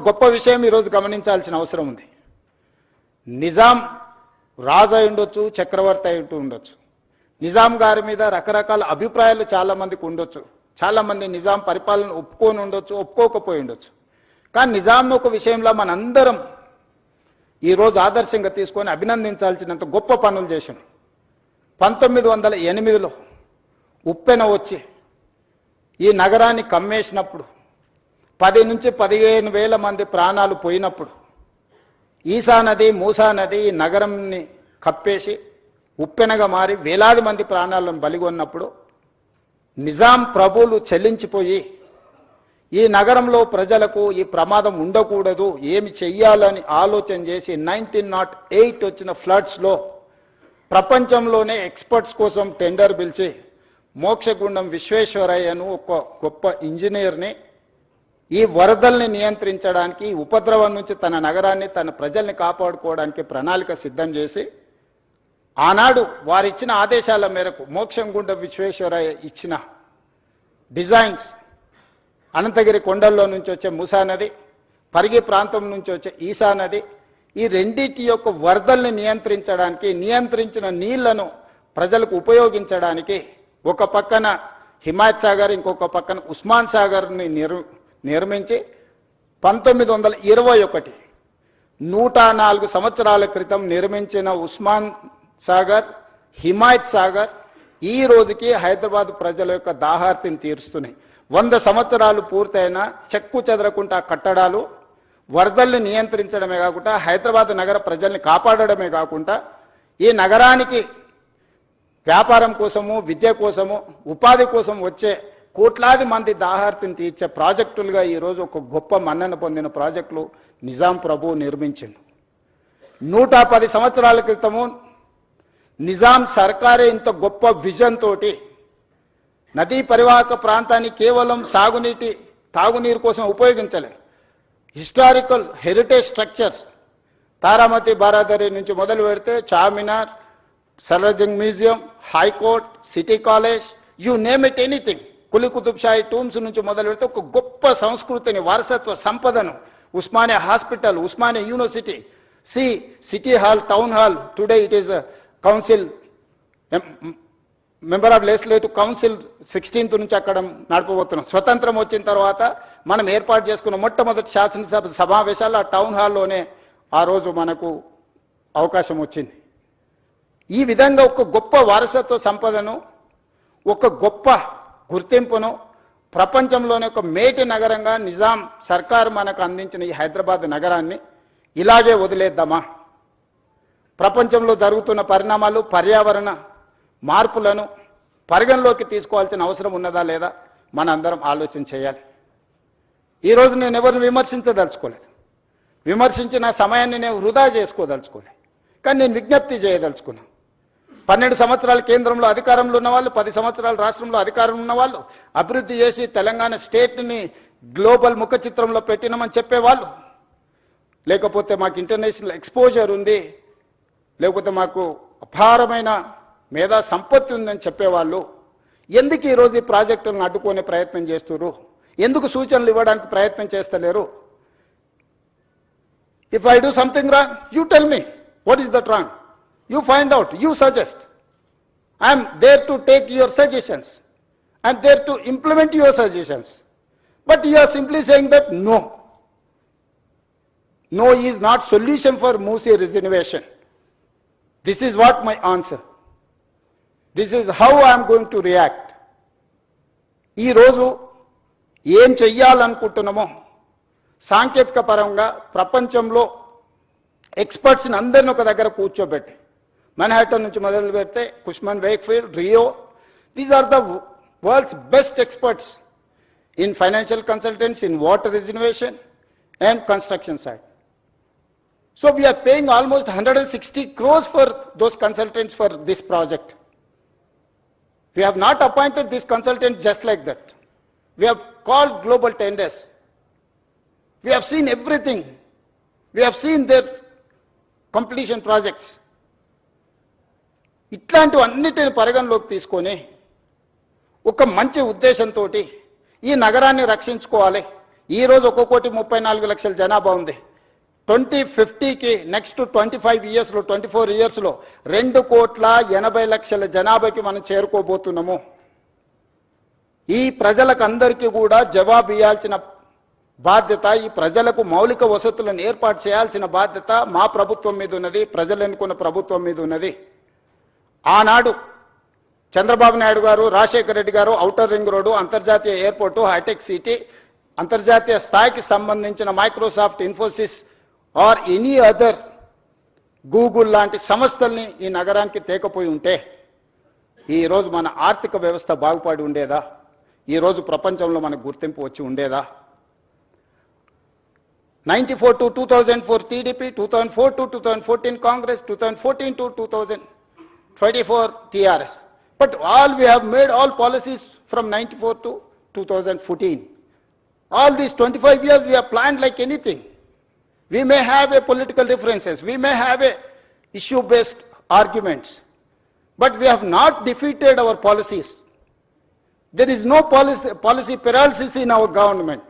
గొప్ప విషయం ఈరోజు గమనించాల్సిన అవసరం ఉంది. నిజాం రాజు అయి ఉండొచ్చు, చక్రవర్తి అయి ఉండొచ్చు. నిజాం గారి మీద రకరకాల అభిప్రాయాలు చాలామందికి ఉండొచ్చు. చాలామంది నిజాం పరిపాలన ఒప్పుకొని ఉండొచ్చు, ఒప్పుకోకపోయి ఉండొచ్చు. కానీ నిజాం ఒక విషయంలో మనందరం ఈరోజు ఆదర్శంగా తీసుకొని అభినందించాల్సినంత గొప్ప పనులు చేశాం. 1908లో ఉప్పెన వచ్చి ఈ నగరాన్ని కమ్మేసినప్పుడు 10 నుంచి 15,000 మంది ప్రాణాలు పోయినప్పుడు ఈసా నది, మూసా నది ఈ నగరంని కప్పేసి ఉప్పెనగా మారి వేలాది మంది ప్రాణాలను బలిగొన్నప్పుడు నిజాం ప్రభువులు చెల్లించిపోయి ఈ నగరంలో ప్రజలకు ఈ ప్రమాదం ఉండకూడదు, ఏమి చెయ్యాలని ఆలోచన చేసి 1908 వచ్చిన ఫ్లడ్స్లో ప్రపంచంలోనే ఎక్స్పర్ట్స్ కోసం టెండర్ పిలిచి మోక్షగుండం విశ్వేశ్వరయ్యను ఒక గొప్ప ఇంజనీర్ని ఈ వరదల్ని నియంత్రించడానికి, ఈ ఉపద్రవం నుంచి తన నగరాన్ని, తన ప్రజల్ని కాపాడుకోవడానికి ప్రణాళిక సిద్ధం చేసి ఆనాడు వారిచ్చిన ఆదేశాల మేరకు మోక్షగుండం విశ్వేశ్వరయ్య ఇచ్చిన డిజైన్స్ అనంతగిరి కొండల్లో నుంచి వచ్చే మూసా నది, పరిగి ప్రాంతం నుంచి వచ్చే ఈసా నది, ఈ రెండింటి యొక్క వరదల్ని నియంత్రించడానికి, నియంత్రించిన నీళ్లను ప్రజలకు ఉపయోగించడానికి ఒక పక్కన హిమాయత్ సాగర్, ఇంకొక పక్కన ఉస్మాన్ సాగర్ని నిర్మించి 1921 104 సంవత్సరాల క్రితం నిర్మించిన ఉస్మాన్ సాగర్, హిమాయత్ సాగర్ ఈ రోజుకి హైదరాబాద్ ప్రజల యొక్క దాహార్తిని తీరుస్తున్నాయి. 100 సంవత్సరాలు పూర్తయిన చెక్కు చెదరకుండా కట్టడాలు వరదల్ని నియంత్రించడమే కాకుండా హైదరాబాద్ నగర ప్రజల్ని కాపాడడమే కాకుండా ఈ నగరానికి వ్యాపారం కోసము, విద్య కోసము, ఉపాధి కోసం వచ్చే కోట్లాది మంది దాహార్తిని తీర్చే ప్రాజెక్టులుగా ఈరోజు ఒక గొప్ప మన్నన పొందిన ప్రాజెక్టులు నిజాం ప్రభువు నిర్మించింది. 110 సంవత్సరాల క్రితము నిజాం సర్కారే ఇంత గొప్ప విజన్ తోటి నదీ పరివాహక ప్రాంతాన్ని కేవలం తాగునీరు కోసం ఉపయోగించలే. Historical heritage structures Taramati Baradari నుంచి మొదలు పెడితే Charminar, Salar Jung museum, high court, city college, you name it anything, Quli Qutb Shahi tombs నుంచి మొదలు పెడితే ఒక గొప్ప సంస్కృతిని, వారసత్వ సంపదను, Osmania hospital, Osmania university, city hall, town hall, today it is council member of legislative council 16th నుంచి అక్కడ నడపబోతున్నాం. స్వతంత్రం వచ్చిన తర్వాత మనం ఏర్పాటు చేసుకున్న మొట్టమొదటి శాసనసభ సమావేశాలు ఆ టౌన్ హాల్లోనే ఆ రోజు మనకు అవకాశం వచ్చింది. ఈ విధంగా ఒక గొప్ప వారసత్వ సంపదను, ఒక గొప్ప గుర్తింపును ప్రపంచంలోనే ఒక మేటి నగరంగా నిజాం సర్కారు మనకు అందించిన ఈ హైదరాబాద్ నగరాన్ని ఇలాగే వదిలేద్దామా? ప్రపంచంలో జరుగుతున్న పరిణామాలు, పర్యావరణ మార్పులను పరిగణలోకి తీసుకోవాల్సిన అవసరం ఉన్నదా లేదా మనందరం ఆలోచన చేయాలి. ఈరోజు నేను ఎవరిని విమర్శించదలుచుకోలేదు, విమర్శించిన సమయాన్ని నేను వృధా చేసుకోదలుచుకోలేదు. కానీ నేను విజ్ఞప్తి చేయదలుచుకున్నాను. 12 సంవత్సరాలు కేంద్రంలో అధికారంలో ఉన్నవాళ్ళు, 10 సంవత్సరాలు రాష్ట్రంలో అధికారం ఉన్నవాళ్ళు, అభివృద్ధి చేసి తెలంగాణ స్టేట్ని గ్లోబల్ ముఖ చిత్రంలో పెట్టినామని చెప్పేవాళ్ళు, లేకపోతే మాకు ఇంటర్నేషనల్ ఎక్స్పోజర్ ఉంది, లేకపోతే మాకు అపారమైన మేధా సంపత్తి ఉందని చెప్పేవాళ్ళు ఎందుకు ఈరోజు ఈ ప్రాజెక్టులను అడ్డుకునే ప్రయత్నం చేస్తున్నారు? ఎందుకు సూచనలు ఇవ్వడానికి ప్రయత్నం చేస్తలేరు? If I do something wrong, you tell me what is that wrong. You find out, you suggest. I am there to take your suggestions. I am there to implement your suggestions. But you are simply saying that no. No is not solution for Musi reservation. This is what my answer. This is how I am going to react. ఈ రోజు ఏం చెయ్యాలనుకుంటున్నామో సాంకేతిక పరంగా ప్రపంచంలో ఎక్స్పర్ట్స్ని అందరిని ఒక దగ్గర కూర్చోబెట్టి, మన్హాటన్ నుంచి మొదలు పెడితే Cushman Wakefield, Rio, these are the world's best experts in financial consultants, in water reservation and construction side. So we're paying almost 160 crores for those consultants for this project. We have not appointed this consultant just like that. We have called global tenders. We have seen everything. We have seen their completion projects. ఇట్లాంటివన్నిటిని పరిగణలోకి తీసుకొని ఒక మంచి ఉద్దేశంతో ఈ నగరాన్ని రక్షించుకోవాలి, ఈ రోజు 1,34,00,000 జనాభా ఉంది. 2050కి నెక్స్ట్ 25 ఇయర్స్లో 24 ఇయర్స్లో 2,80,00,000 జనాభాకి మనం చేరుకోబోతున్నాము. ఈ ప్రజలకు అందరికీ కూడా జవాబు ఇవ్వాల్సిన బాధ్యత, ఈ ప్రజలకు మౌలిక వసతులను ఏర్పాటు చేయాల్సిన బాధ్యత మా ప్రభుత్వం మీద ఉన్నది, ప్రజలు ఎన్నుకున్న ప్రభుత్వం మీద ఉన్నది. ఆనాడు చంద్రబాబు నాయుడు గారు, రాజశేఖర రెడ్డి గారు ఔటర్ రింగ్ రోడ్డు, అంతర్జాతీయ ఎయిర్పోర్టు, హైటెక్ సిటీ, అంతర్జాతీయ స్థాయికి సంబంధించిన Microsoft, Infosys or any other Google లాంటి సంస్థల్ని ఈ నగరానికి తేకపోయి ఉంటే ఈరోజు మన ఆర్థిక వ్యవస్థ బాగుపడి ఉండేదా? ఈరోజు ప్రపంచంలో మనకు గుర్తింపు వచ్చి ఉండేదా? 94 to 2004 TDP, 2004 to 2014 Congress, 2014 to 2024 TRS. But we have made all policies from 94 to 2014. All these 25 years we have planned like anything. We may have a political differences, we may have a issue-based arguments, but we have not defeated our policies. There is no policy paralysis in our government.